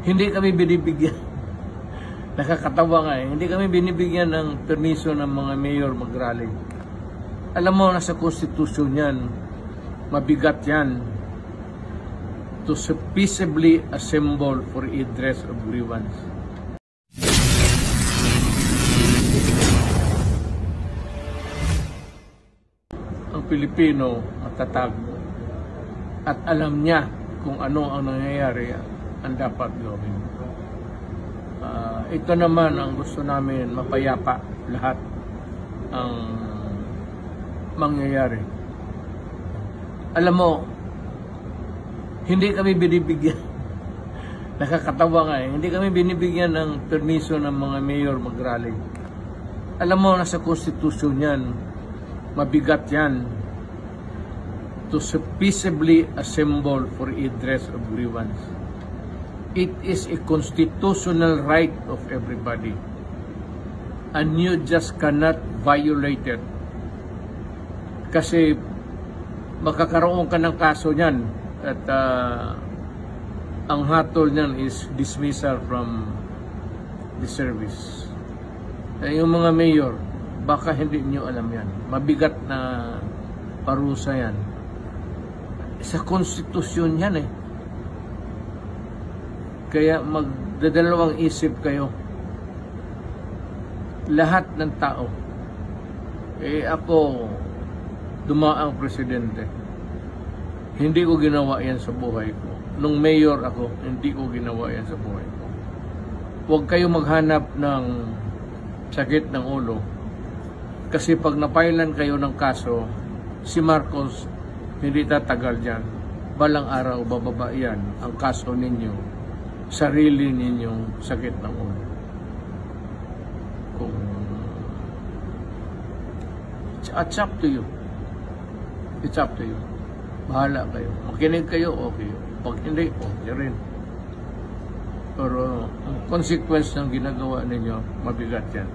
Hindi kami binibigyan. Nakakatawa nga eh. Hindi kami binibigyan ng permiso ng mga mayor mag-rally. Alam mo, nasa konstitusyon yan. Mabigat yan. To peaceably assemble for redress of grievance. Ang Pilipino matatag at alam niya kung ano ang nangyayari ang dapat gawin. Ito naman ang gusto namin, mapayapa lahat ang mangyayari. Alam mo, hindi kami binibigyan. Nakakatawa nga eh. Hindi kami binibigyan ng permiso ng mga mayor mag-rally. Alam mo, nasa konstitusyon yan. Mabigat yan. To peaceably assemble for redress of grievance. It is a constitutional right of everybody. And you just cannot violate it. Kasi magkakaroon ka ng kaso niyan at ang hatol niyan is dismissal from the service. Yung mga mayor, baka hindi niyo alam yan. Mabigat na parusa yan. Sa konstitusyon yan eh. Kaya magdadalawang isip kayo. Lahat ng tao. Ako, dumaang presidente. Hindi ko ginawa yan sa buhay ko. Nung mayor ako, hindi ko ginawa yan sa buhay ko. Huwag kayo maghanap ng sakit ng ulo. Kasi pag napailan kayo ng kaso, si Marcos hindi tatagal dyan. Balang araw, bababa yan ang kaso ninyo. Sarili ninyong sakit ng ulo. It's up to you. It's up to you. Bahala kayo. Makinig kayo, okay. Pag hindi, okay rin. Pero ang consequence ng ginagawa ninyo, mabigat yan.